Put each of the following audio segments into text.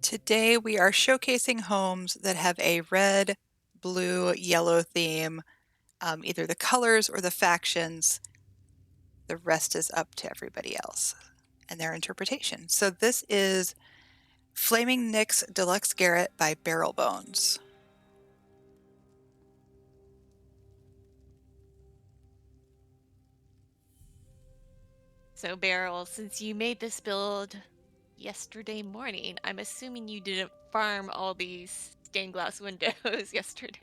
Today we are showcasing homes that have a red, blue, yellow theme, either the colors or the factions. The rest is up to everybody else and their interpretation. So this is Flaming Nyx Deluxe Garret by Barrel Bones. So Beryl, since you made this build yesterday morning, I'm assuming you didn't farm all these stained glass windows yesterday.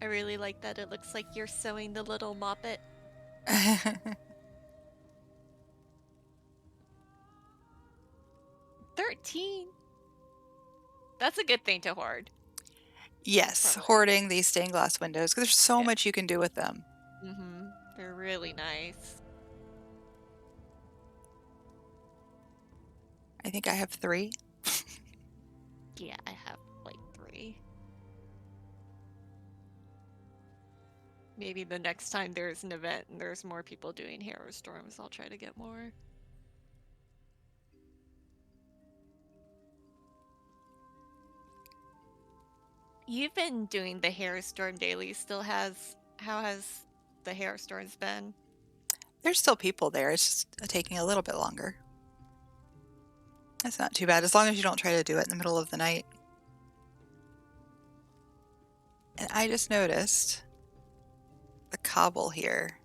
I really like that it looks like you're sewing the little moppet. 13? That's a good thing to hoard. Yes, Probably. hoarding these stained glass windows because there's so Yeah. much you can do with them. They're really nice. I think I have 3. Yeah, I have like 3. Maybe the next time there's an event and there's more people doing Hero Storms, I'll try to get more. You've been doing the Hailstorm daily. How has the Hailstorms been? There's still people there. It's just taking a little bit longer. That's not too bad as long as you don't try to do it in the middle of the night. And I just noticed the cobble here.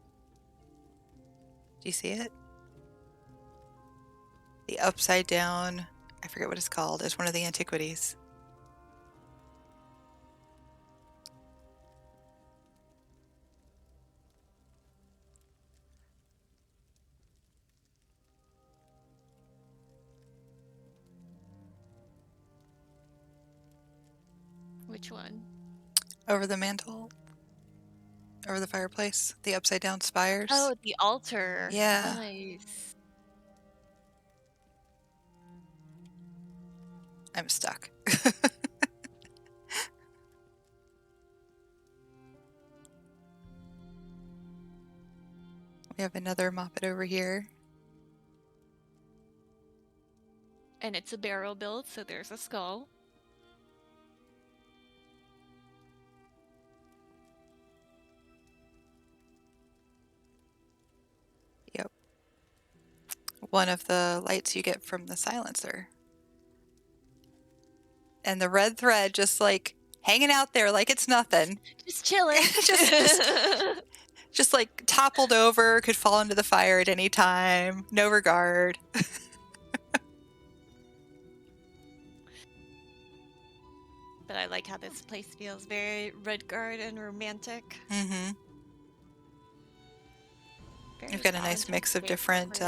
Do you see it? The upside down, I forget what it's called. It's one of the antiquities. Which one? Over the mantle, over the fireplace, the upside down spires. Oh, the altar. Yeah, Nice. I'm stuck. We have another moppet over here. And it's a barrel build, so there's a skull. Yep. One of the lights you get from the silencer. And the red thread just like hanging out there like it's nothing. Just chilling. just like toppled over, could fall into the fire at any time. No regard. But I like how this place feels very Redguard and romantic. Mm-hmm. Very You've got a nice mix of different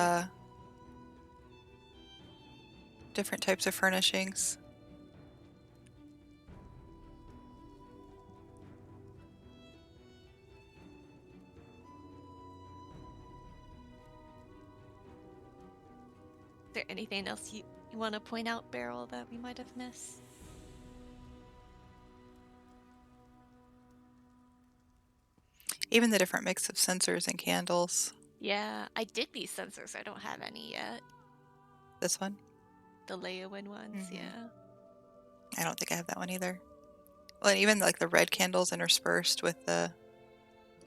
different types of furnishings. Is there anything else you want to point out, Beryl, that we might have missed? Even the different mix of sensors and candles. Yeah, I did these sensors. I don't have any yet. This one? The Leowin ones, yeah. I don't think I have that one either. Well, and even like the red candles interspersed with the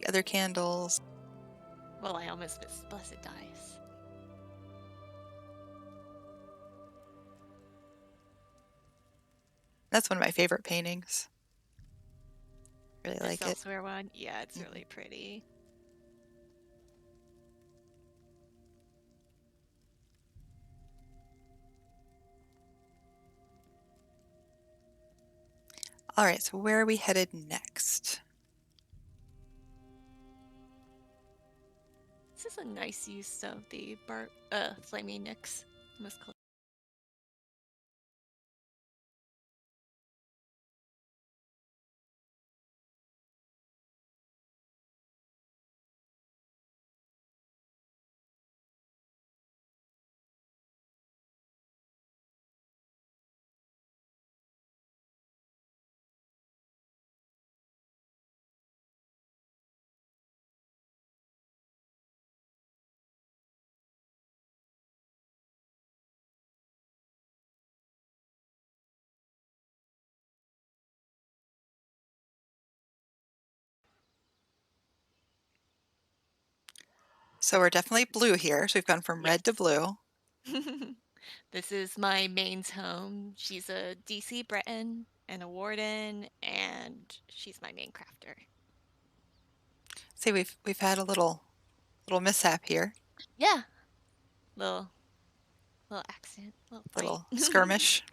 other candles. Well, I almost missed Blessed Dice. That's one of my favorite paintings. Really This like it. Elsewhere one? Yeah, it's really pretty. All right, so where are we headed next? This is a nice use of the Flaming Nyx. Almost called So we're definitely blue here. So we've gone from red to Yes. blue. This is my main's home. She's a DC Breton and a warden, and she's my main crafter. See, we've had a little mishap here, Yeah, little little accident, little fight. little skirmish.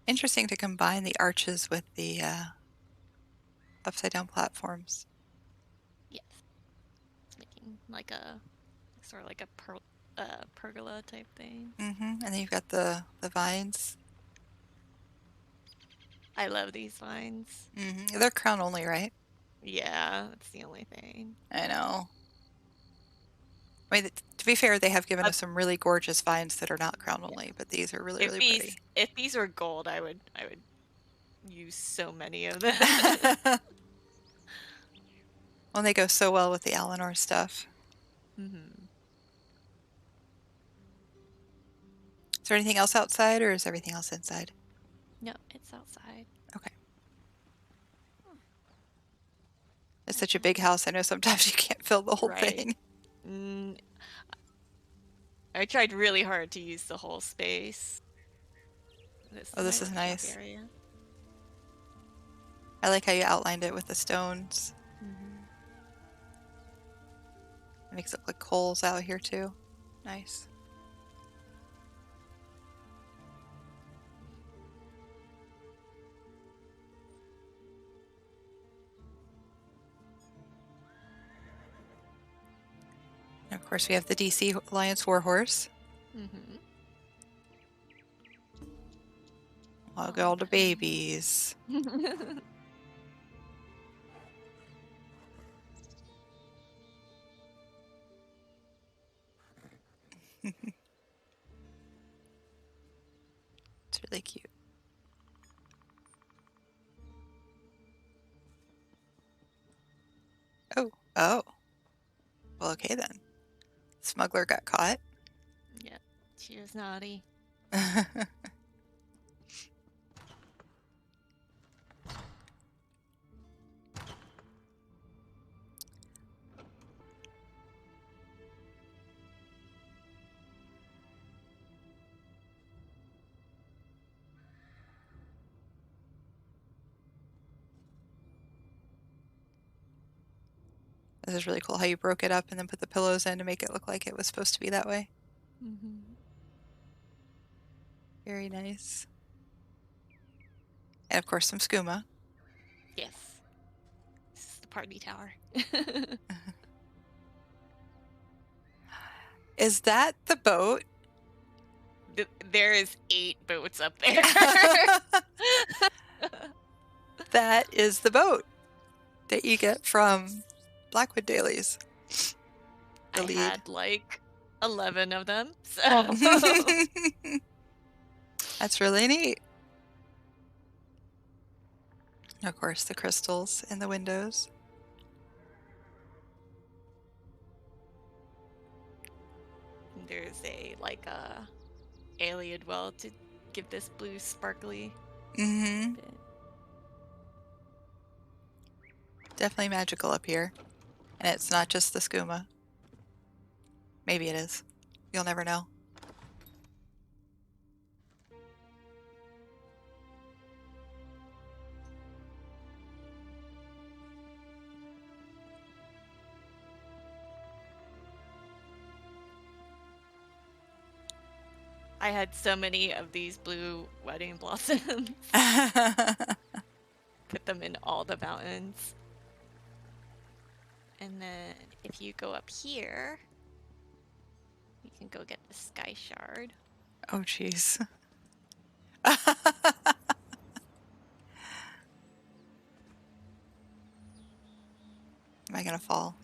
Interesting to combine the arches with the upside down platforms. Yes, it's making like a sort of like a pergola type thing. And then you've got the vines. I love these vines. They're crown only, right? Yeah, that's the only thing. I know. I mean, to be fair, they have given Uh, us some really gorgeous vines that are not crown yeah. only, but these are really, really pretty. If these were gold, I would use so many of them. Well, they go so well with the Alinor stuff. Hmm. Is there anything else outside, or is everything else inside? No, it's outside. Okay. It's such a big house. I know sometimes you can't fill the whole Right. thing. Mm, I tried really hard to use the whole space. This Oh, is my this is workshop nice. area. I like how you outlined it with the stones. Hmm. It makes it look like coals out here too. Nice. And of course, we have the DC Alliance Warhorse. Hmm. Look at all the babies. It's really cute. Oh, oh. Well, okay then. Smuggler got caught. Yeah, she was naughty. This is really cool how you broke it up and then put the pillows in to make it look like it was supposed to be that way. Hmm. Very nice. And of course, some skooma. Yes, this is the party tower. Is that the boat? There is 8 boats up there. That is the boat that you get from Blackwood Dailies. The I lead. had like 11 of them, so That's really neat. And of course, the crystals in the windows. there's a like a alien well to give this blue sparkly Mm-hmm. bit. Definitely magical up here. And it's not just the skooma. Maybe it is. You'll never know. I had so many of these blue wedding blossoms. Put them in all the mountains. And then if you go up here, you can go get the sky shard. Oh, jeez. Am I gonna fall?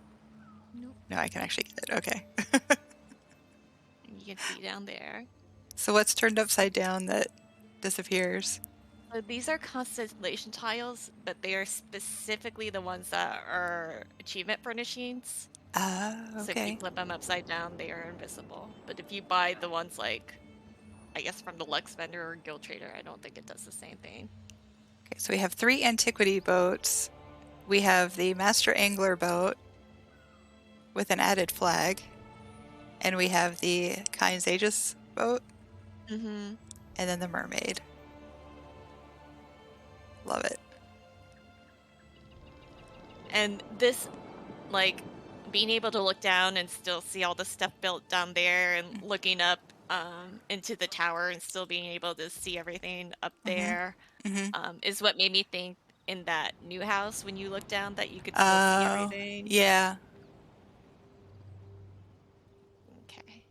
Nope. No, I can actually get it. Okay. And you can see down there. So what's turned upside down that disappears? So these are constellation tiles, but they are specifically the ones that are achievement furnishings. So if you Okay. flip them upside down, they are invisible. But if you buy the ones like, I guess from the Deluxe vendor or Guild Trader, I don't think it does the same thing. Okay, so we have 3 antiquity boats. We have the Master Angler boat with an added flag. And we have the Kynes Aegis boat. Mm-hmm. And then the mermaid. Love it. And this, like, being able to look down and still see all the stuff built down there and looking up into the tower and still being able to see everything up Mm-hmm. there Mm-hmm. is what made me think in that new house when you look down that you could still see Oh, everything. yeah. Okay.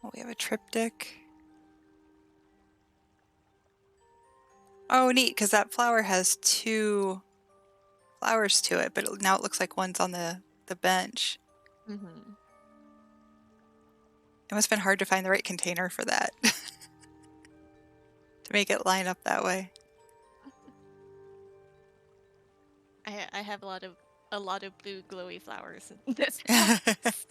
Oh, we have a triptych. Oh, neat, because that flower has 2 flowers to it, but now it looks like one's on the bench. Mm-hmm. It must have been hard to find the right container for that to make it line up that way. I have a lot of blue glowy flowers in this house.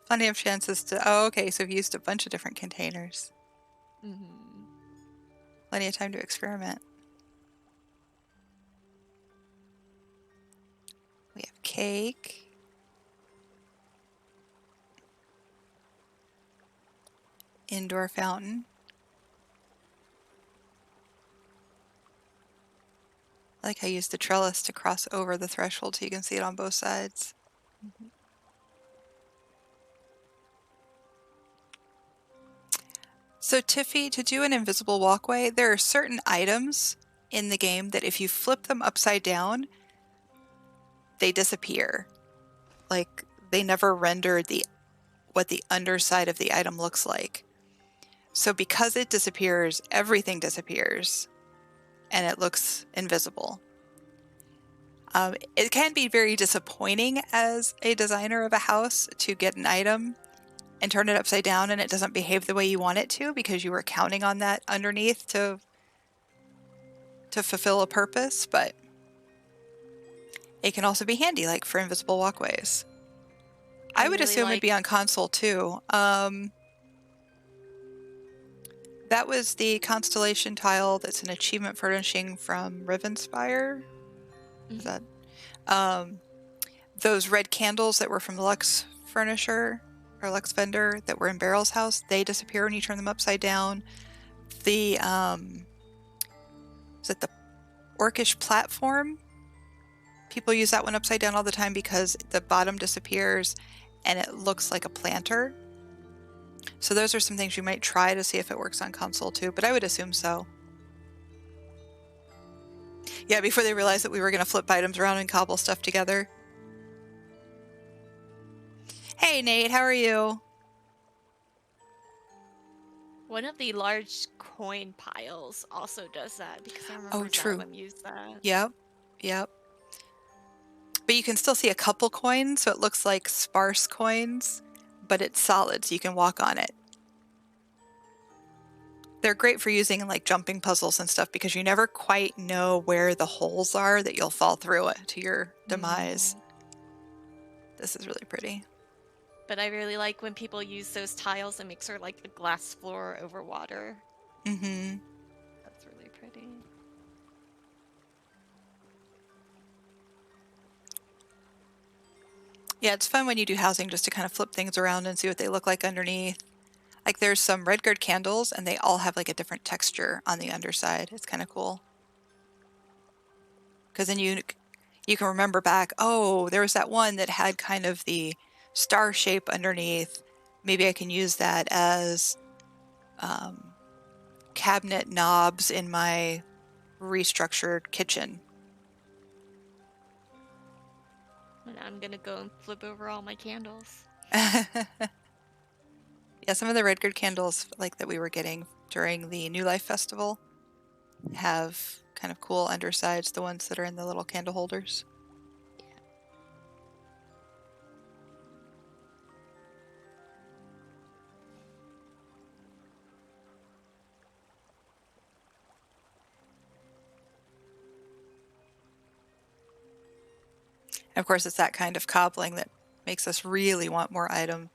Plenty of chances to... Oh, okay, so we've used a bunch of different containers. Mm-hmm. Plenty of time to experiment. We have cake. Indoor fountain. I like how I used the trellis to cross over the threshold so you can see it on both sides. Mm-hmm. So Tiffy, to do an invisible walkway, there are certain items in the game that if you flip them upside down, they disappear. Like, they never render what the underside of the item looks like. So because it disappears, everything disappears, and it looks invisible. It can be very disappointing as a designer of a house to get an item and turn it upside down and it doesn't behave the way you want it to because you were counting on that underneath to fulfill a purpose, but it can also be handy, like for invisible walkways. I I would really assume it'd like. be on console too. That was the constellation tile that's an achievement furnishing from Rivenspire. Is Mhm. that those red candles that were from the Lux furnisher or Lux vendor that were in Barrel's house? They disappear when you turn them upside down. The is it the orcish platform? People use that one upside down all the time because the bottom disappears and it looks like a planter. So those are some things you might try to see if it works on console too, but I would assume so. Yeah, before they realized that we were going to flip items around and cobble stuff together. Hey Nate, how are you? One of the large coin piles also does that because I Oh, remember true. Xylem used that. Yep, yep. But you can still see a couple coins, so it looks like sparse coins, but it's solid, so you can walk on it. They're great for using in like jumping puzzles and stuff because you never quite know where the holes are that you'll fall through to your demise. Mm. This is really pretty. But I really like when people use those tiles and make sort of like a glass floor over water. Mm-hmm. That's really pretty. Yeah, it's fun when you do housing just to kind of flip things around and see what they look like underneath. Like there's some red guard candles and they all have like a different texture on the underside. It's kind of cool. Because then you can remember back, oh, there was that one that had kind of the star shape underneath. Maybe I can use that as cabinet knobs in my restructured kitchen. And I'm gonna go and flip over all my candles. Yeah, some of the red guard candles like that we were getting during the New Life Festival have kind of cool undersides, the ones that are in the little candle holders. And of course, it's that kind of cobbling that makes us really want more items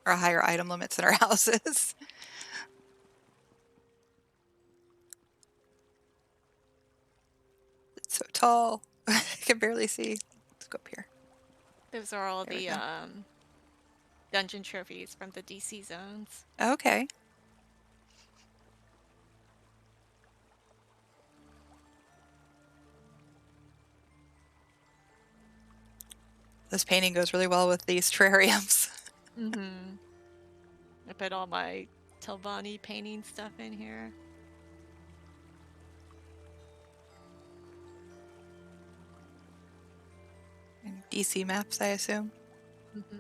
or higher item limits in our houses. It's so tall. I can barely see. Let's go up here. Those are all There we the go. dungeon trophies from the DC zones. Okay. This painting goes really well with these terrariums. Mm-hmm. I put all my Telvanni painting stuff in here. And DC maps, I assume. Mm-hmm.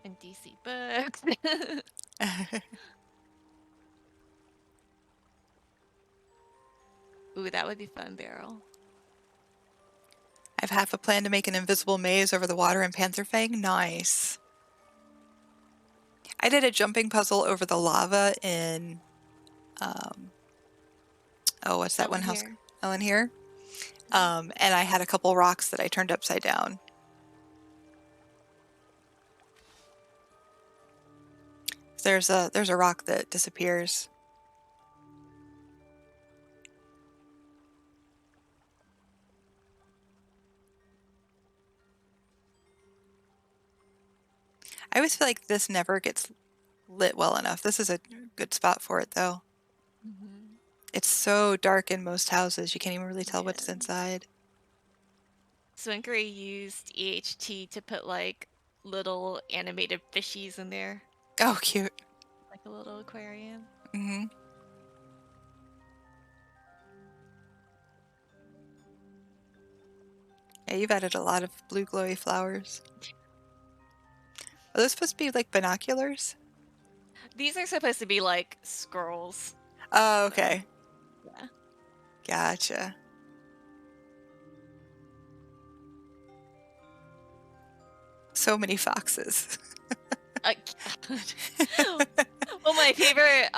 And DC books. Ooh, that would be fun, Beryl. I have half a plan to make an invisible maze over the water in Pantherfang. Nice. I did a jumping puzzle over the lava in, oh, what's that one Ellen house? here. Ellen here. And I had a couple rocks that I turned upside down. There's a rock that disappears. I always feel like this never gets lit well enough. This is a good spot for it, though. Mm-hmm. It's so dark in most houses, you can't even really tell what's Yeah. inside. Swinkery used EHT to put like little animated fishies in there, Oh, cute. like a little aquarium. Mm-hmm. Yeah, you've added a lot of blue glowy flowers. Are those supposed to be like binoculars? These are supposed to be like scrolls. Oh, So, okay. yeah. Gotcha. So many foxes. Well, my favorite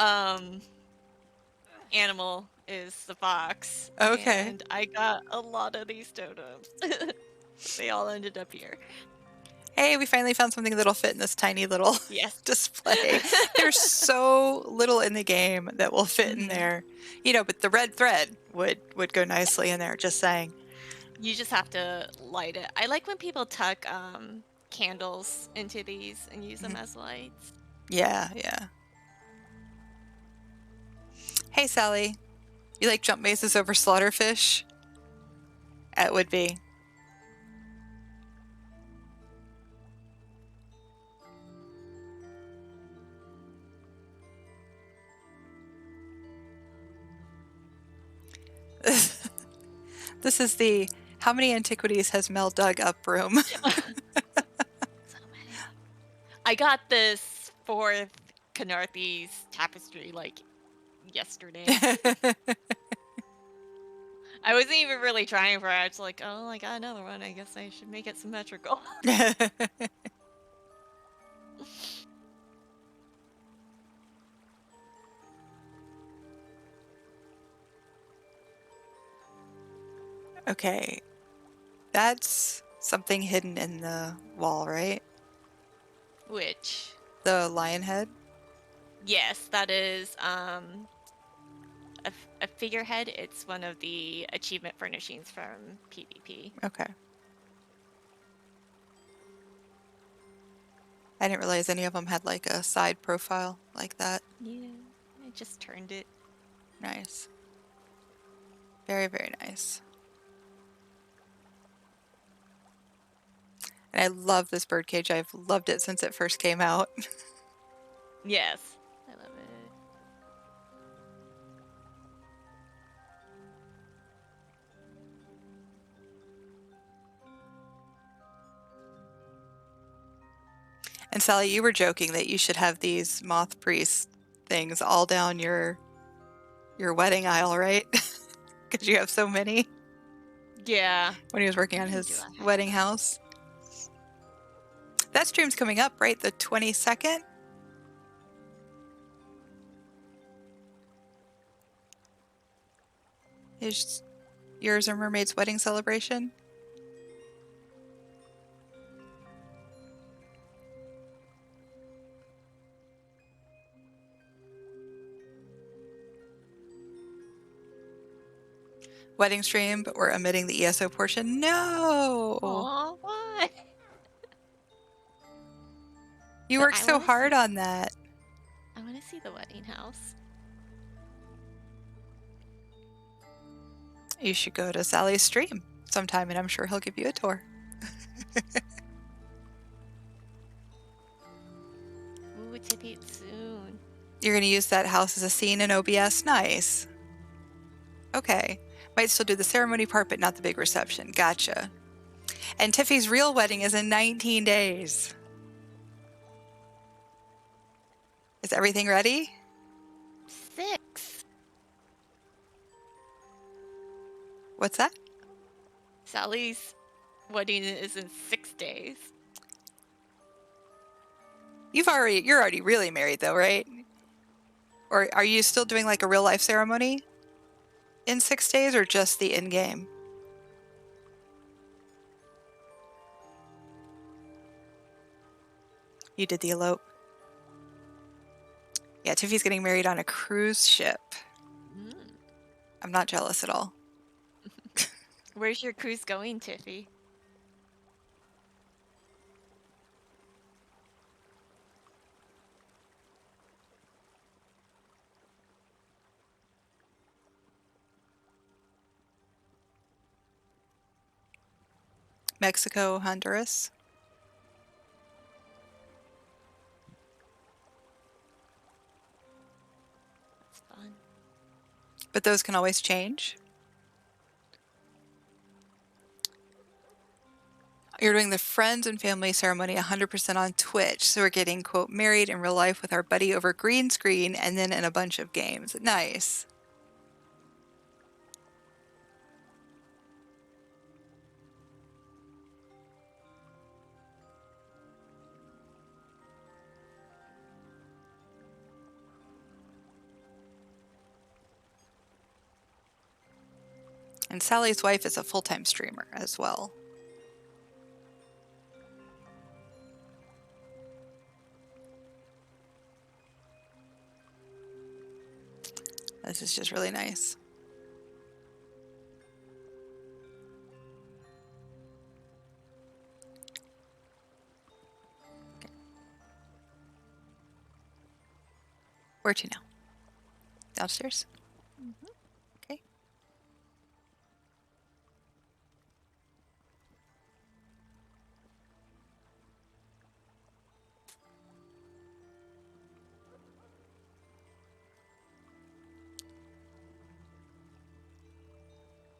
animal is the fox, Okay. and I got a lot of these totems. They all ended up here. Hey, we finally found something that'll fit in this tiny little Yes. display. There's so little in the game that will fit in Mhm. there. You know, but the red thread would go nicely in there, just saying. You just have to light it. I like when people tuck candles into these and use them Mhm. as lights. Yeah, yeah. Hey, Sally. You like jump mazes over slaughterfish? It would be. This is the how many antiquities has Mel dug up room? So many. I got this fourth Canarthes tapestry like yesterday. I wasn't even really trying for it. I was like, oh, I got another one. I guess I should make it symmetrical. Okay. That's something hidden in the wall, right? Which, The lion head? yes, that is a figurehead. It's one of the achievement furnishings from PvP. Okay. I didn't realize any of them had like a side profile like that. Yeah, I just turned it. Nice. Very, very nice. And I love this birdcage. I've loved it since it first came out. Yes, I love it. And Sally, you were joking that you should have these moth priest things all down your wedding aisle, right? Because you have so many Yeah. when he was working How on many do his I wedding have? house. That stream's coming up, right? The 22nd? Is yours a mermaid's wedding celebration? wedding stream, but we're omitting the ESO portion. No! Aw, why? You But worked I so want to hard see. on that. I want to see the wedding house. You should go to Sally's stream sometime, and I'm sure he'll give you a tour. Ooh, Tippy soon. You're going to use that house as a scene in OBS? Nice. Okay. Might still do the ceremony part, but not the big reception. Gotcha. And Tiffy's real wedding is in 19 days. Is everything ready? 6. What's that? Sally's wedding is in 6 days. You're already really married though, right? Or are you still doing like a real life ceremony in 6 days, or just the in-game? You did the elope. Yeah, Tiffy's getting married on a cruise ship. Mm. I'm not jealous at all. Where's your cruise going, Tiffy? Mexico, Honduras. That's fun. But those can always change. You're doing the friends and family ceremony 100% on Twitch. So we're getting, quote, married in real life with our buddy over green screen and then in a bunch of games. Nice. And Sally's wife is a full-time streamer as well. This is just really nice. Okay. Where to now? Downstairs? Mm-hmm. Okay.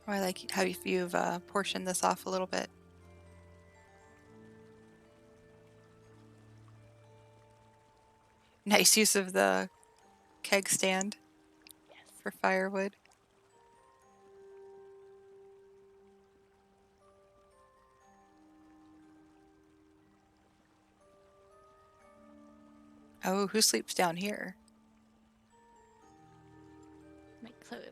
Oh, I like how you've portioned this off a little bit. Nice use of the keg stand for firewood. Oh, who sleeps down here? My clother.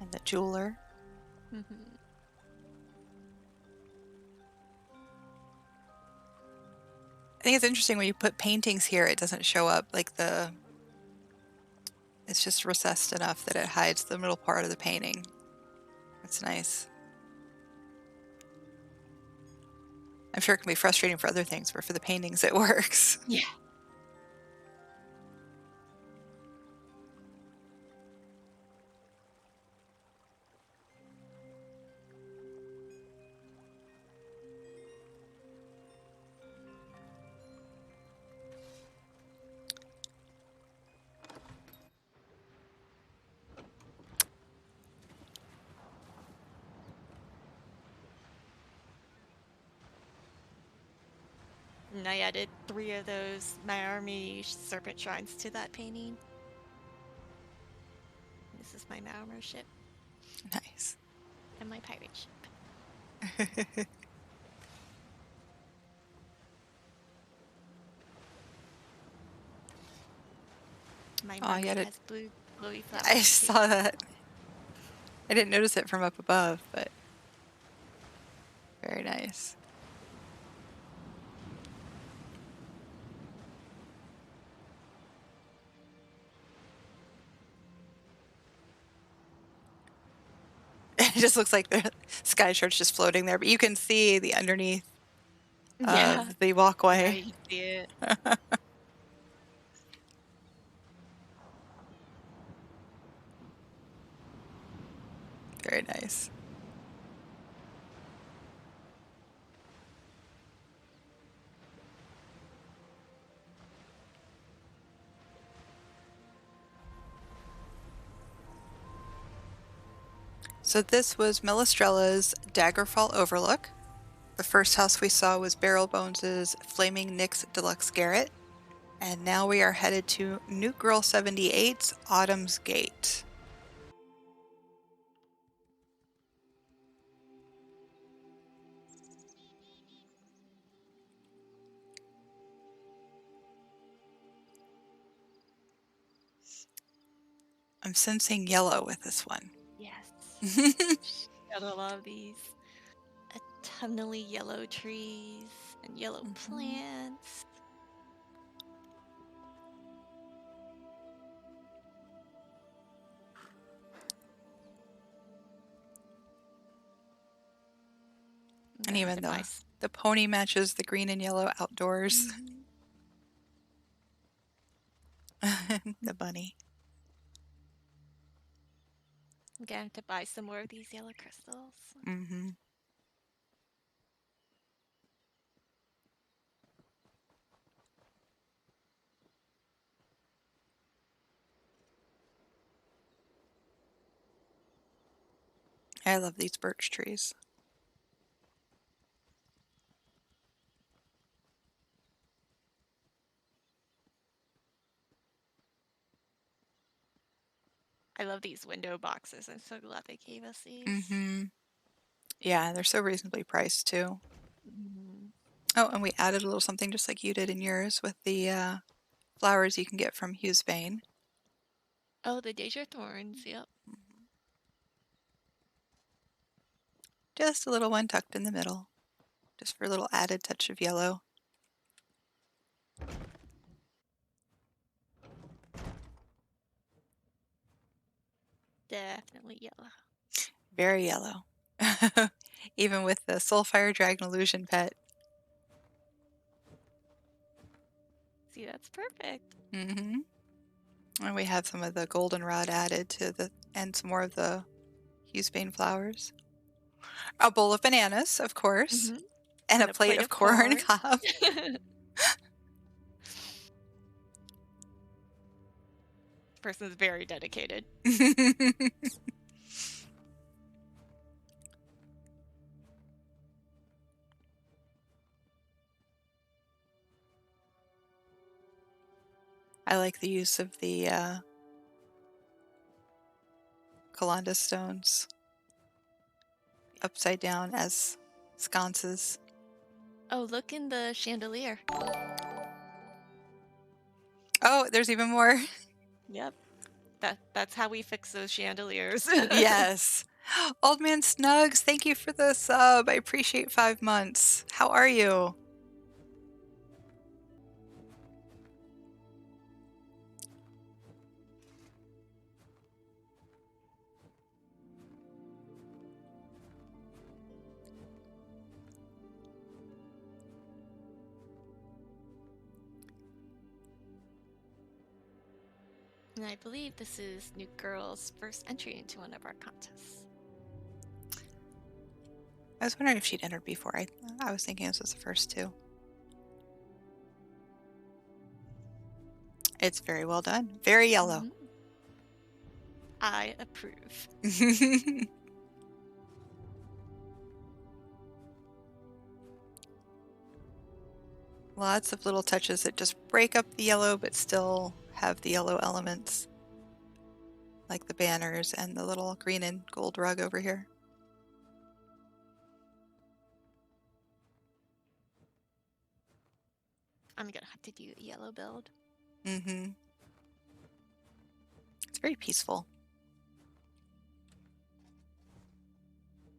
And the jeweler. Mm-hmm. I think it's interesting when you put paintings here, it doesn't show up like it's just recessed enough that it hides the middle part of the painting. That's nice. I'm sure it can be frustrating for other things, but for the paintings, it works. Yeah. And I added 3 of those My Army serpent shrines to that painting. This is my Malmer ship Nice. and my pirate ship. My Oh, mermaid has blue glowy I flowers too. saw that. I didn't notice it from up above, but very nice. It just looks like the sky shark's just floating there, but you can see the underneath Yeah. of the Yeah, walkway. you can see it. Very nice. So this was Millestrella's Daggerfall Overlook. The first house we saw was Barrel Bones' Flaming Nyx Deluxe Garret. And now we are headed to Nuke Girl 78's Autumn's Gate. I'm sensing yellow with this one. Yes. Gotta love these autumnally yellow trees and yellow plants. I'm And gonna have even to buy the pony matches the green and yellow outdoors. Mhm. The bunny. I'm gonna have to buy some more of these yellow crystals. Mm-hmm. I love these birch trees. I love these window boxes. I'm so glad they gave us these. Mm-hmm. Yeah, they're so reasonably priced too. Mhm. Oh, and we added a little something just like you did in yours with the flowers you can get from Hughes Vein. Oh, the Deja Thorns. Yep. Just a little one tucked in the middle, just for a little added touch of yellow. Definitely yellow. Very yellow. Even with the Soulfire Dragon Illusion pet. See, that's perfect. Mm-hmm. And we have some of the goldenrod added to the, and some more of the Hughes Vein flowers. A bowl of bananas, of course, Hmm. and a And a plate plate of of corn corn. cob. Person's very dedicated. I like the use of the Kalanda stones upside down as sconces. Oh, look in the chandelier. Oh, there's even more. Yep. That's how we fix those chandeliers. Yes. Old Man Snugs, thank you for the sub. I appreciate 5 months. How are you? And I believe this is New Girl's first entry into one of our contests. I was wondering if she'd entered before. I was thinking this was the first two. It's very well done. Very yellow. Mhm. I approve. Lots of little touches that just break up the yellow but still have the yellow elements, like the banners and the little green and gold rug over here. I'm gonna have to do a yellow build. Mm-hmm. It's very peaceful.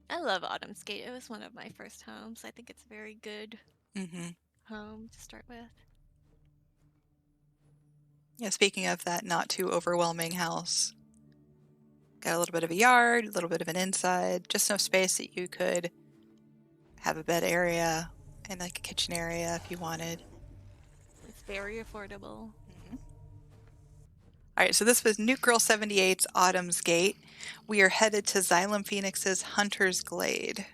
I love Autumn's Gate. It was one of my first homes. I think it's a very good Mm-hmm. home to start with. Yeah, speaking of that not too overwhelming house, got a little bit of a yard, a little bit of an inside, just enough space that you could have a bed area and like a kitchen area if you wanted. It's very affordable. Mhm. All right, so this was Nuke Girl 78's Autumn's Gate. We are headed to Xylem Phoenix's Hunter's Glade.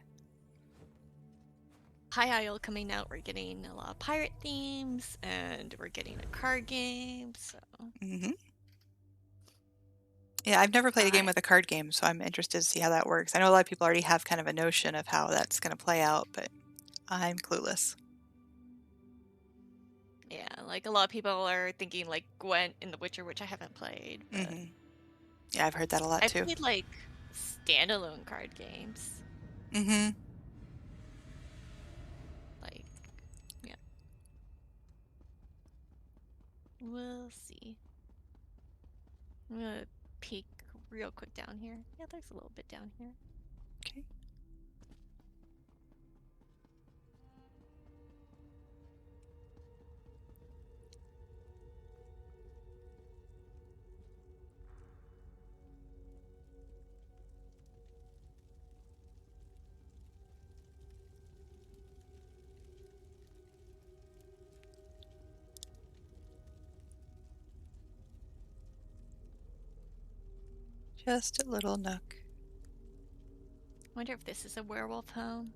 High Isle coming out. We're getting a lot of pirate themes, and we're getting a card game. So Mm-hmm. Yeah, I've never played a game I with a card game, so I'm interested to see how that works. I know a lot of people already have kind of a notion of how that's going to play out, but I'm clueless. yeah, like a lot of people are thinking like Gwent in The Witcher, which I haven't played, but Mm-hmm. Yeah, I've heard that a lot I've too. played like standalone card games. Mm-hmm. Like, yeah, we'll see. I'm gonna peek real quick down here. Yeah, there's a little bit down here. Okay. Just a little nook. Wonder if this is a werewolf home.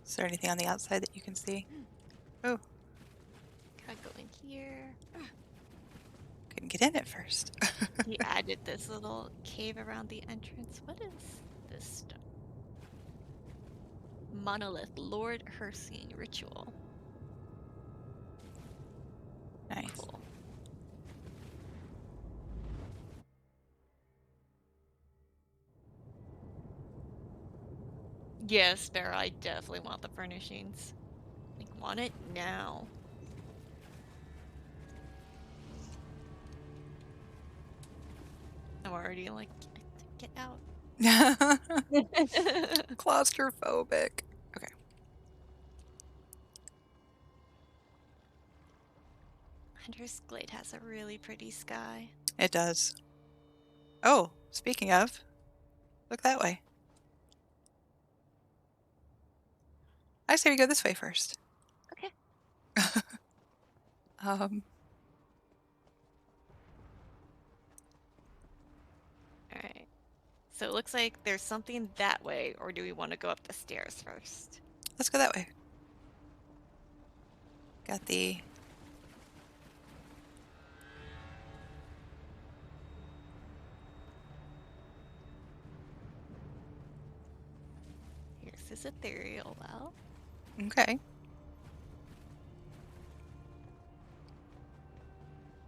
Is there anything on the outside that you can see? Oh, Gotta go in here. couldn't get in at first. He added this little cave around the entrance. What is this stuff? Monolith Lord Hersing Ritual. Nice. Cool. Yes, Sparrow, I definitely want the furnishings. Like, want it now. I'm already like, get out. Claustrophobic. Okay. Hunter's Glade has a really pretty sky. It does. Oh, speaking of, look that way. I say we go this way first. Okay. Um, Alright. So it looks like there's something that way, or do we want to go up the stairs first? let's go that way. Got the... Here's his ethereal well. Okay.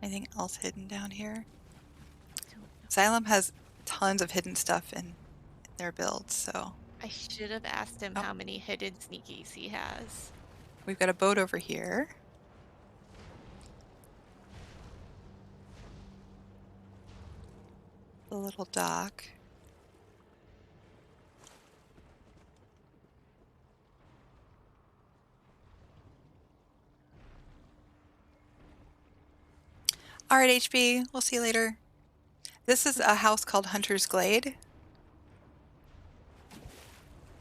Anything else hidden down here? Xylem has tons of hidden stuff in their builds, so... I should have asked him Oh. how many hidden sneakies he has. We've got a boat over here. The little dock. All right, HB, we'll see you later. This is a house called Hunter's Glade.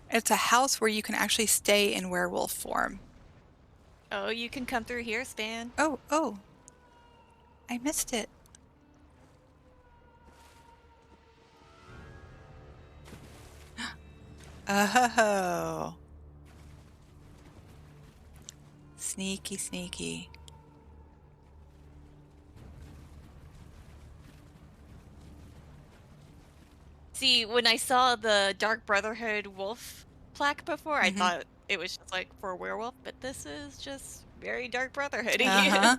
It's a house where you can actually stay in werewolf form. Oh, you can come through here, Span. Oh, I missed it. Oh. Sneaky, sneaky. See, when I saw the Dark Brotherhood wolf plaque before, I Mm-hmm. thought it was just like for a werewolf, but this is just very Dark Brotherhood-y. Uh-huh.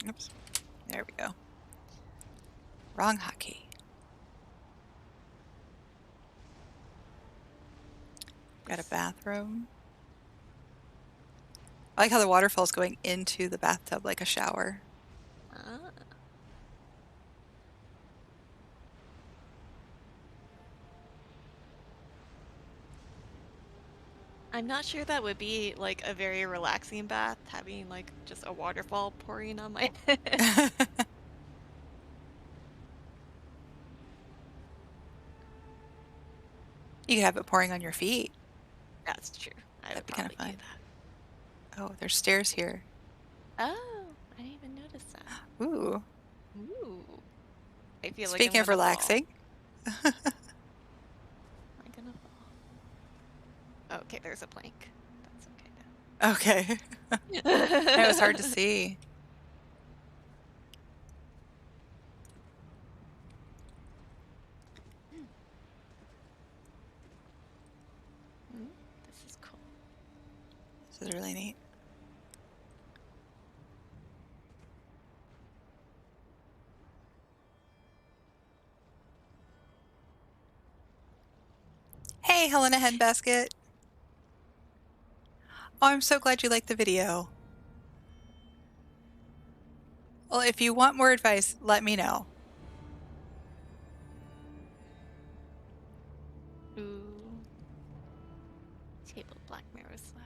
Oops. There we go. Wrong hotkey. Got a bathroom. I like how the waterfall's going into the bathtub like a shower. Ah. I'm not sure that would be like a very relaxing bath, having like just a waterfall pouring on my head. You could have it pouring on your feet. That's true. I That'd would be kind of probably do fun. that. Oh, there's stairs here. Oh, I didn't even notice that. Ooh. Ooh. I feel like I'm Speaking of gonna fall. relaxing. Am I gonna fall? Okay, there's a plank. That's Okay. okay It was hard to though. see. This is cool. This is really neat. Hey, Helena Henbasket. Oh, I'm so glad you liked the video. Well, if you want more advice, let me know. Ooh. Table black mirror slab.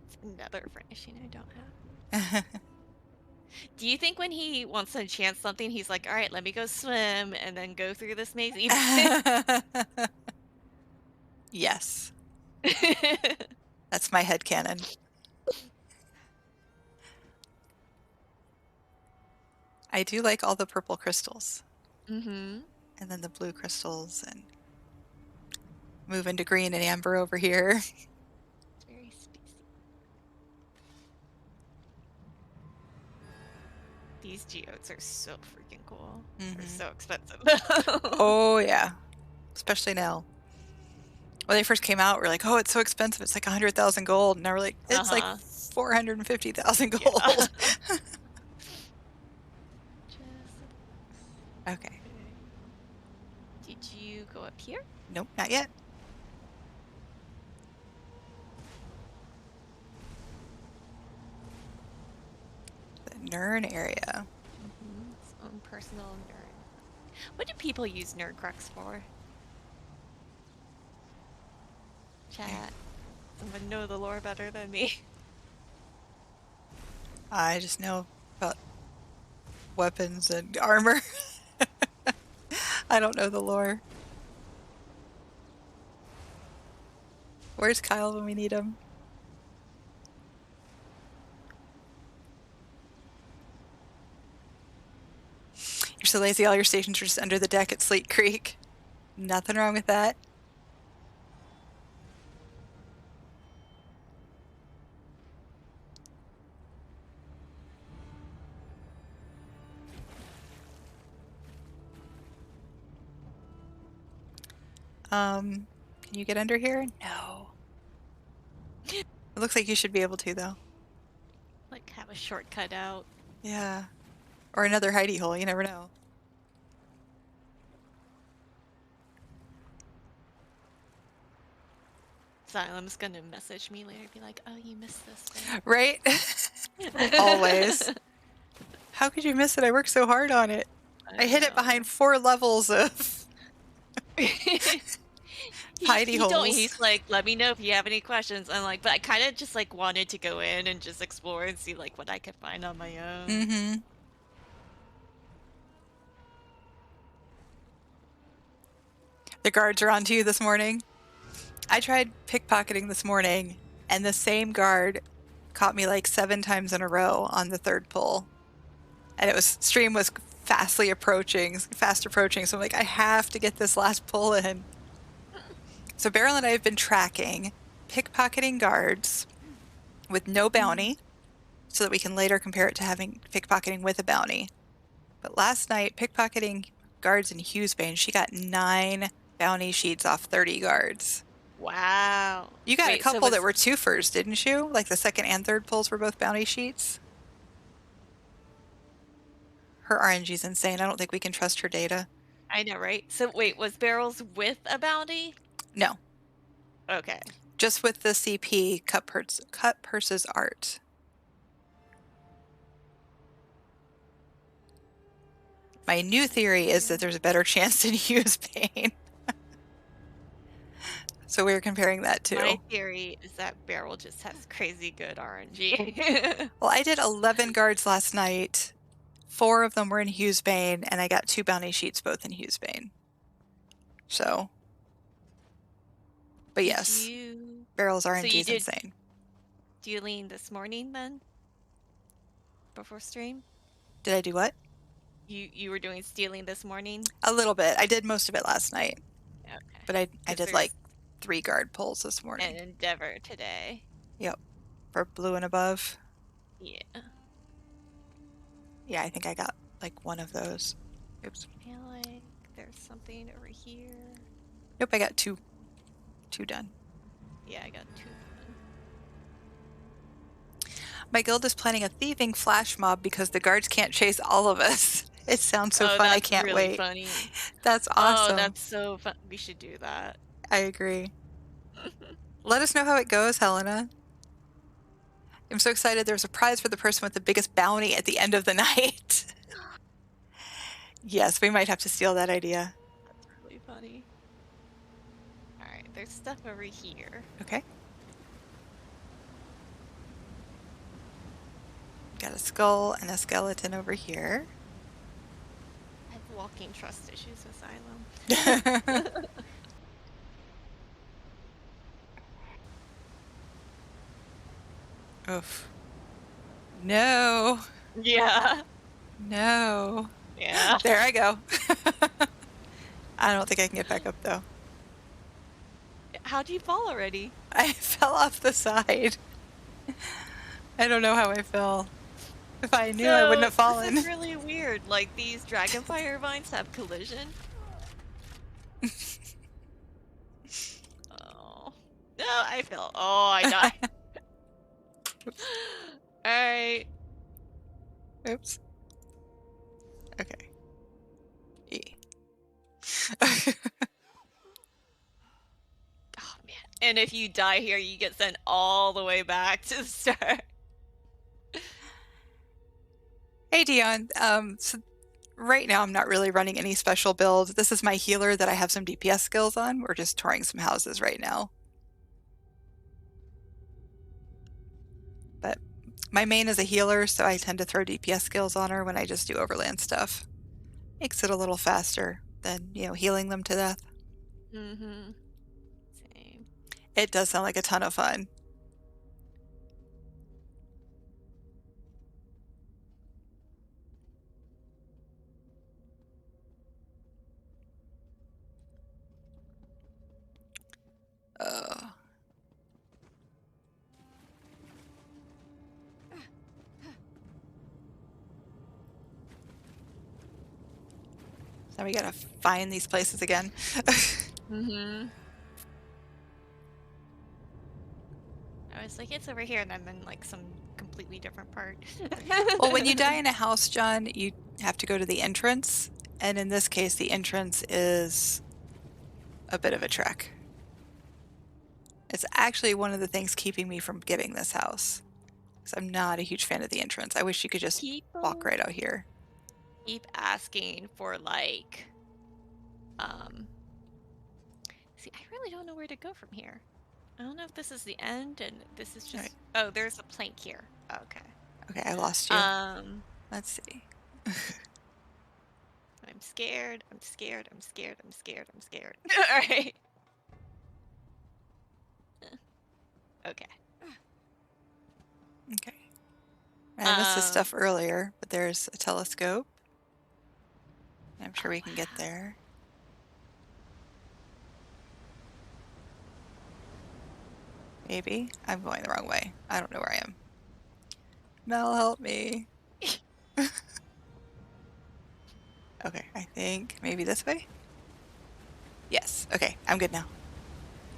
It's another furnishing I don't have. Do you think when he wants to enchant something, he's like, all right, let me go swim and then go through this maze even? Yes, that's my headcanon. I do like all the purple crystals. Mm-hmm. And then the blue crystals and move into green and amber over here. It's very spacey. These geodes are so freaking cool. They're so expensive though. Oh, yeah. Especially now. When they first came out, we are like, oh, it's so expensive. It's like 100,000 gold. And now we're like, it's like Uh-huh. 450,000 Yeah. gold. Just Okay. Did you go up here? Nope, not yet. The Nern area. Its own personal nerd. What do people use nerd crux for? Chat. Someone know the lore better than me. I just know about weapons and armor. I don't know the lore. Where's Kyle when we need him? You're so lazy, all your stations are just under the deck at Sleet Creek. Nothing wrong with that. Can you get under here? No. It looks like you should be able to, though. Like, have a shortcut out. Yeah. Or another hidey hole, you never know. Xylem's gonna message me later and be like, oh, you missed this thing. Right? Always. How could you miss it? I worked so hard on it. I hid it behind 4 levels of hidey holes. He's like, let me know if you have any questions. I'm like, but I kind of just like wanted to go in and just explore and see like what I could find on my own. Mm-hmm. The guards are on to you this morning. I tried pickpocketing this morning, and the same guard caught me like 7 times in a row on the 3rd pull. And it was stream was fast approaching. So I'm like, I have to get this last pull in. So Beryl and I have been tracking pickpocketing guards with no bounty. so that we can later compare it to having pickpocketing with a bounty. But last night, pickpocketing guards in Hughesbane, she got 9 bounty sheets off 30 guards. Wow. You got a Wait, so couple that was were twofers, didn't you? Like the second and third pulls were both bounty sheets? Her RNG's insane. I don't think we can trust her data. I know, right? So wait, was Barrels with a bounty? No, Okay. just with the CP cut purses art. My new theory is that there's a better chance in Hughesbane. So we're comparing that My too. theory is that Barrel just has crazy good RNG. Well, I did 11 guards last night. 4 of them were in Hughesbane, and I got 2 bounty sheets both in Hughesbane. So, but Did yes, you Barrel's so RNG you is did insane. dealing this morning then? Before stream? Did I do what? You were doing stealing this morning? A little bit. I did most of it last night, Okay. but I 'Cause did like there's 3 guard pulls this an morning. endeavor today. Yep, for blue and above. Yeah. Yeah, I think I got like 1 of those. Oops. I feel like there's something over here. Nope, I got 2 done. Yeah, I got 2 done. My guild is planning a thieving flash mob because the guards can't chase all of us. It sounds so Oh, fun. I that's can't really wait. funny. That's Oh, awesome. that's so fun. We should do that. I agree. Let us know how it goes, Helena. I'm so excited. There's a prize for the person with the biggest bounty at the end of the night. Yes, we might have to steal that idea. That's really funny. Alright, there's stuff over here. Okay. Got a skull and a skeleton over here. I have walking trust issues with Xylem. Oof. No. Yeah. No. Yeah. There I go. I don't think I can get back up though. How'd you fall already? I fell off the side. I don't know how I fell. If I knew, I wouldn't have fallen. This is really weird. Like, these dragonfire vines have collision. Oh. No, I fell. Oh, I died. Alright. Oops. Okay. E. Oh, man. And if you die here, you get sent all the way back to the start. Hey, Dion. So right now I'm not really running any special build. This is my healer that I have some DPS skills on. We're just touring some houses right now. But my main is a healer, so I tend to throw DPS skills on her when I just do overland stuff. Makes it a little faster than, healing them to death. Mm-hmm. Same. It does sound like a ton of fun. Now we gotta find these places again. Mm-hmm. I was like, it's over here, and I'm in like some completely different part. Well, when you die in a house, John, you have to go to the entrance. And in this case, the entrance is a bit of a trek. It's actually one of the things keeping me from getting this house. Because I'm not a huge fan of the entrance. I wish you could just walk right out here. Keep asking for like, see, I really don't know where to go from here. I don't know if this is the end and this is just, Right. oh, there's a plank here. Okay. Okay, I lost you. Let's see. I'm scared. I'm scared. I'm scared. I'm scared. I'm scared. All right. Okay. Okay. I missed this stuff earlier, but there's a telescope. I'm sure we can get there. Maybe. I'm going the wrong way. I don't know where I am. Mel, help me. Okay, I think maybe this way? Yes. Okay, I'm good now.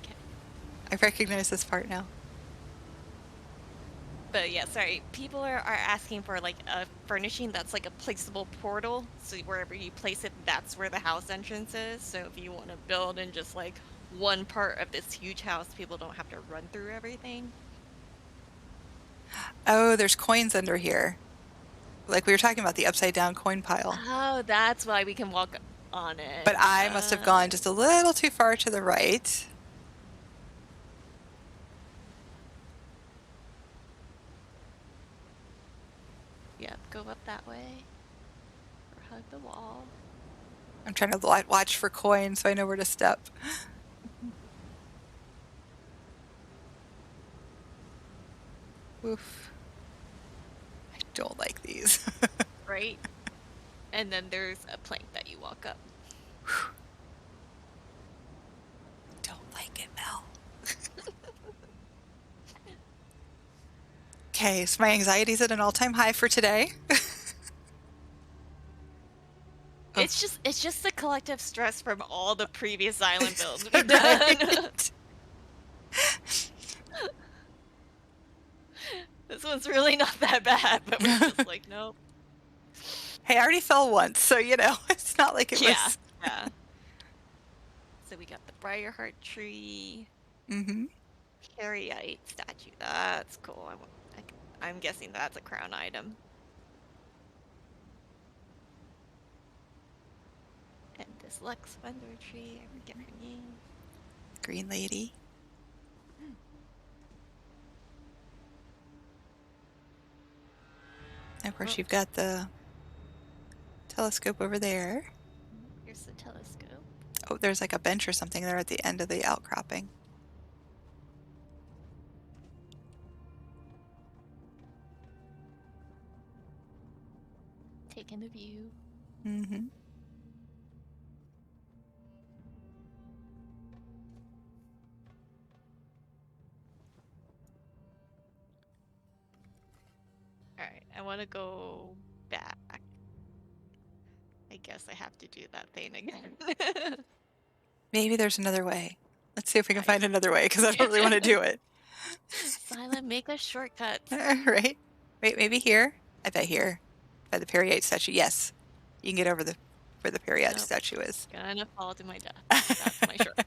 Okay. I recognize this part now. But yeah, sorry. People are asking for like a furnishing that's like a placeable portal. So wherever you place it, that's where the house entrance is. So if you want to build in just like one part of this huge house, people don't have to run through everything. Oh, there's coins under here. Like we were talking about the upside down coin pile. Oh, that's why we can walk on But it. I must have gone just a little too far to the right. Yep, go up that way. Or hug the wall. I'm trying to watch for coins so I know where to step. Oof. I don't like these. Right? And then there's a plank that you walk up. Don't like it, Mel. Okay, so my anxiety's at an all-time high for today. Oh. It's just the collective stress from all the previous island builds we've done. This one's really not that bad, but we're just like, nope. Hey, I already fell once, so you know, it's not like it Yeah, was. yeah. So we got the Briarheart tree, Mm-hmm. Carryite statue. That's cool. I'm guessing that's a crown item. And this Lux Vendor tree, I forget her name. Green lady. And of course, Oh, you've got the telescope over there. here's the telescope. Oh, there's like a bench or something there at the end of the outcropping. Taking the view. Mm-hmm. Alright, I want to go back. I guess I have to do that thing again. Maybe there's another way. Let's see if we can Nice. find another way, because I don't really want to do it. Silent, make a shortcut. Right? Wait, maybe here? I bet here. By the Periite statue. Yes. You can get over the where the Periite Nope. statue is. Gonna fall to my death. That's my shortcut.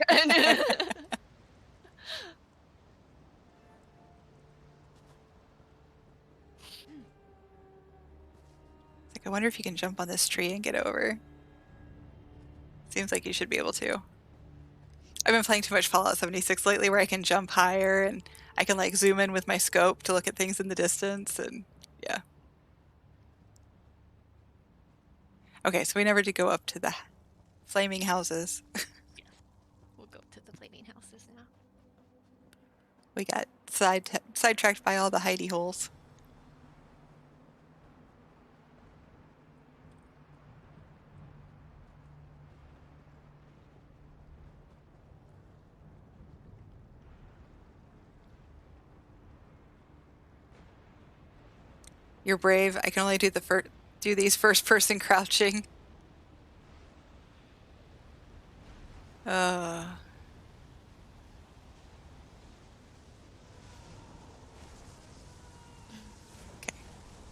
It's like, I wonder if you can jump on this tree and get over. Seems like you should be able to. I've been playing too much Fallout 76 lately where I can jump higher and I can like zoom in with my scope to look at things in the distance and yeah. Okay, so we never did go up to the flaming houses. Yes. We'll go to the flaming houses now. We got sidetracked by all the hidey holes. You're brave. I can only do these first person crouching. Okay.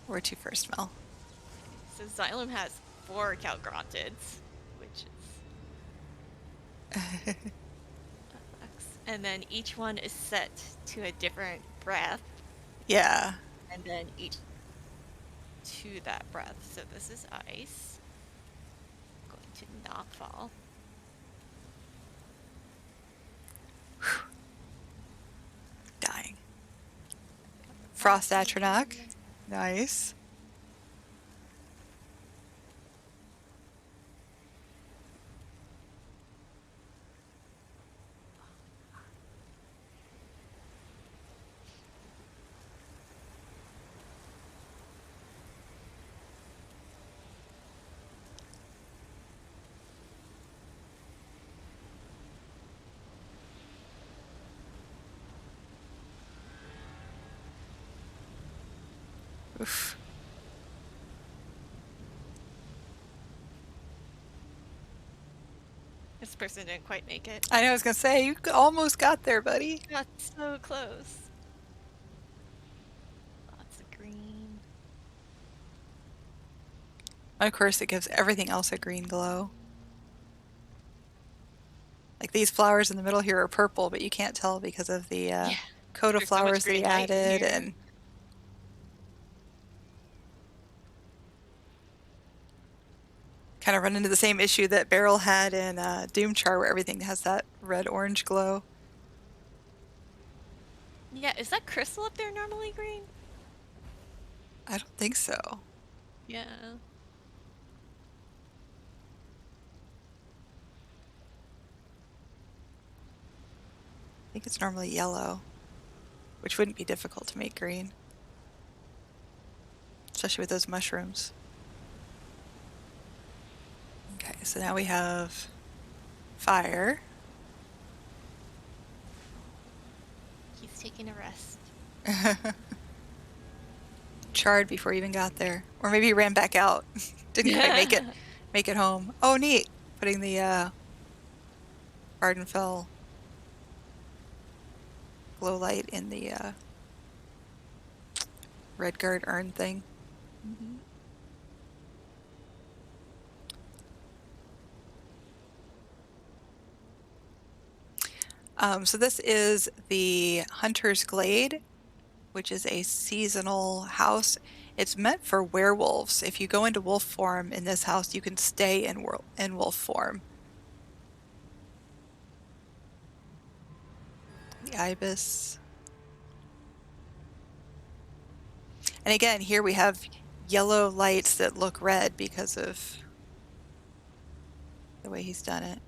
Where to first, Mel? So Xylem has 4 Calgrontids, which is and then each one is set to a different breath, Yeah. and then each to that breath. So this is ice. Going to not fall. Dying. Frost Atronach. Nice. This person didn't quite make it. I know, I was gonna say, you almost got there, buddy. Got so close. Lots of green. And of course, it gives everything else a green glow. Like these flowers in the middle here are purple, but you can't tell because of the Yeah, coat of there's so much flowers that he green light in added, here. and kind of run into the same issue that Beryl had in Doomchar, where everything has that red-orange glow. Yeah, is that crystal up there normally green? I don't think so. Yeah. I think it's normally yellow, which wouldn't be difficult to make green, especially with those mushrooms. Okay, so now we have fire. He's taking a rest. Charred before he even got there, or maybe he ran back out. Didn't quite make it home. Oh, neat! Putting the Ardenfell glow light in the Redguard urn thing. Mm-hmm. So this is the Hunter's Glade, which is a seasonal house. It's meant for werewolves. If you go into wolf form in this house, you can stay in wolf form. The ibis. And again, here we have yellow lights that look red because of the way he's done it.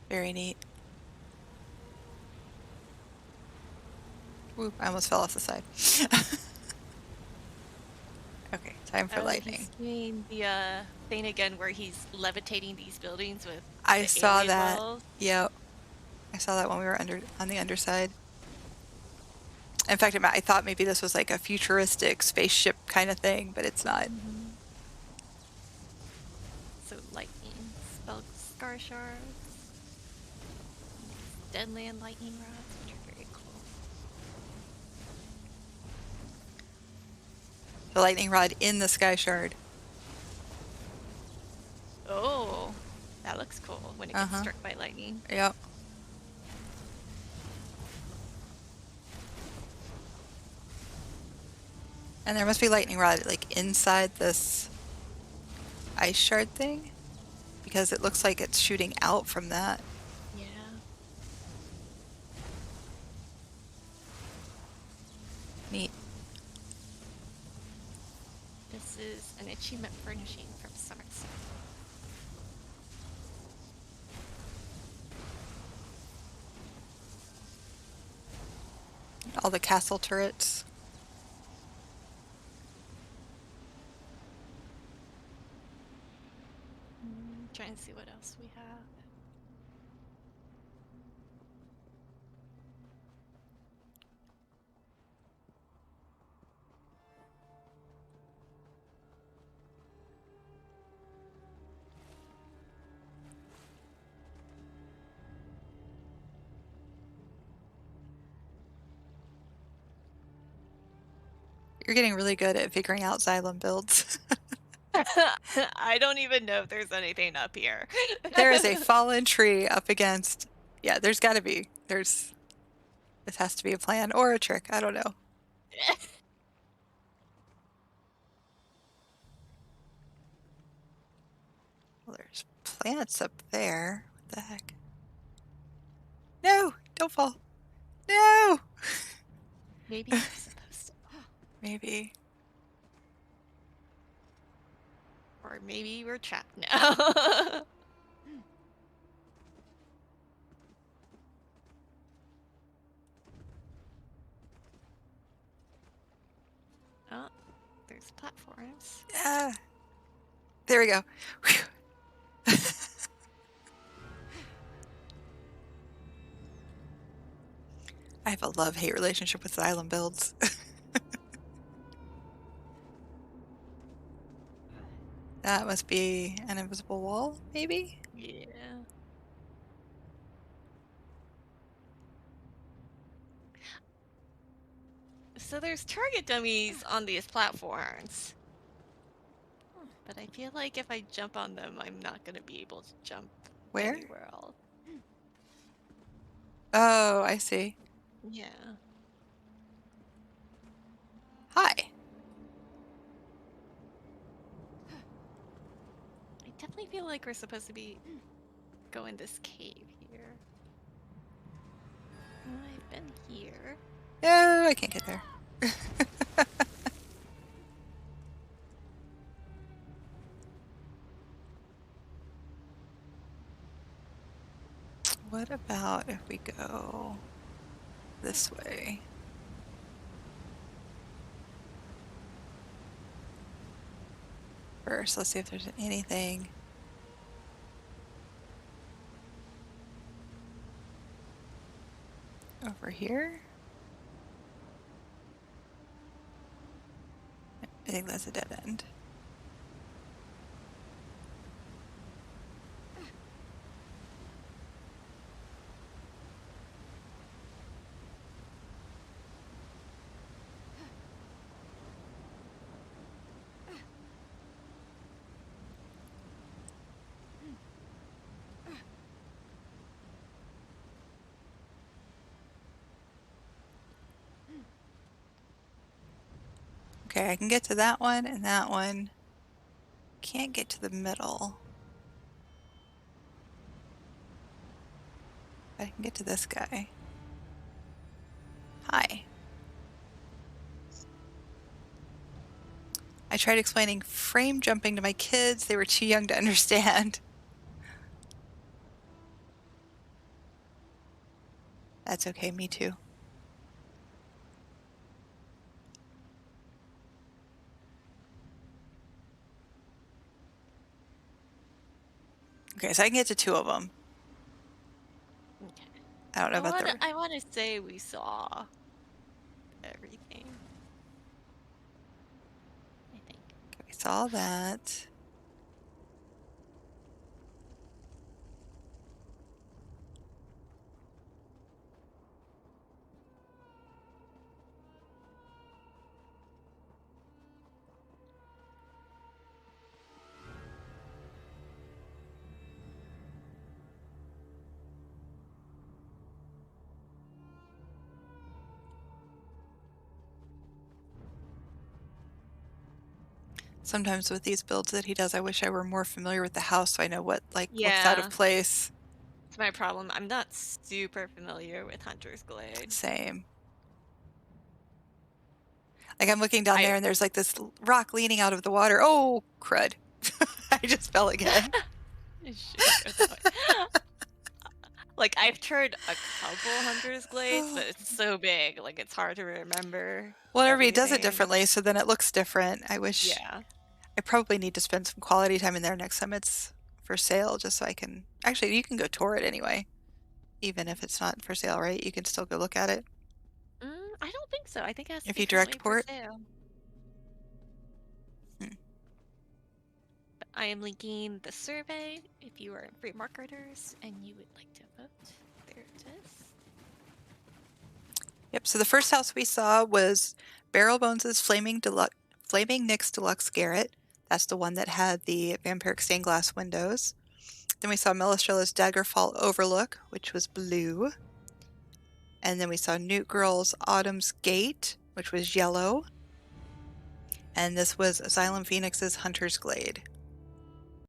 Very neat. Whoop, I almost fell off the side. Okay, time for lightning. He's doing the thing again where he's levitating these buildings with I the saw alien that. walls. Yep. I saw that when we were on the underside. In fact, I thought maybe this was like a futuristic spaceship kind of thing, but it's not. Mm-hmm. So lightning, spell scar shards, deadland lightning rods, which are very cool. The lightning rod in the sky shard. Oh, that looks cool when it gets struck by lightning. Yep. And there must be lightning rod like inside this ice shard thing, because it looks like it's shooting out from that. Yeah. Neat. This is an achievement furnishing from Somerset. All the castle turrets. Trying to see what else we have. You're getting really good at figuring out Xylem builds. I don't even know if there's anything up here. There is a fallen tree up against. Yeah, there's got to be. This has to be a plan or a trick. I don't know. Well, there's plants up there. What the heck? No, don't fall. No. Maybe you're supposed to. Maybe. Or maybe we're trapped now. Oh, there's platforms. Yeah. There we go. I have a love-hate relationship with Xylem builds. That must be an invisible wall, maybe? Yeah. So there's target dummies on these platforms. But I feel like if I jump on them, I'm not going to be able to jump Where? anywhere else. Oh, I see. Yeah. Hi. I definitely feel like we're supposed to be going this cave here. I've been here. Oh, I can't get there. What about if we go this way? First, let's see if there's anything. Over here? I think that's a dead end. Okay, I can get to that one and that one. Can't get to the middle. I can get to this guy. Hi. I tried explaining frame jumping to my kids. They were too young to understand. That's okay, me too. Okay, so I can get to two of them. Okay. I don't know about the... I want to say we saw everything. I think. Okay, we saw that. Sometimes with these builds that he does, I wish I were more familiar with the house so I know what, like, looks out of Yeah, place. it's my problem. I'm not super familiar with Hunter's Glade. Same. Like, I'm looking down I there and there's like this rock leaning out of the water. Oh, crud. I just fell again. shouldn't go that way. Like I've tried a couple Hunter's Glades, but it's so big, like it's hard to remember Well, everybody does it everything. differently, so then it looks different. I wish Yeah. I probably need to spend some quality time in there next time it's for sale, just so I can... Actually, you can go tour it anyway, even if it's not for sale, right? You can still go look at it I don't think so. I think it has to if be you direct currently for port. sale. Hmm. But I am linking the survey if you are free marketers and you would like to vote. There it is. Yep, so the first house we saw was Barrel Bones' Flaming Nyx Deluxe Garret. That's the one that had the vampiric stained glass windows. Then we saw Melistrella's Daggerfall Overlook, which was blue. And then we saw Newt Girl's Autumn's Gate, which was yellow. And this was Xylem Phoenix's Hunter's Glade.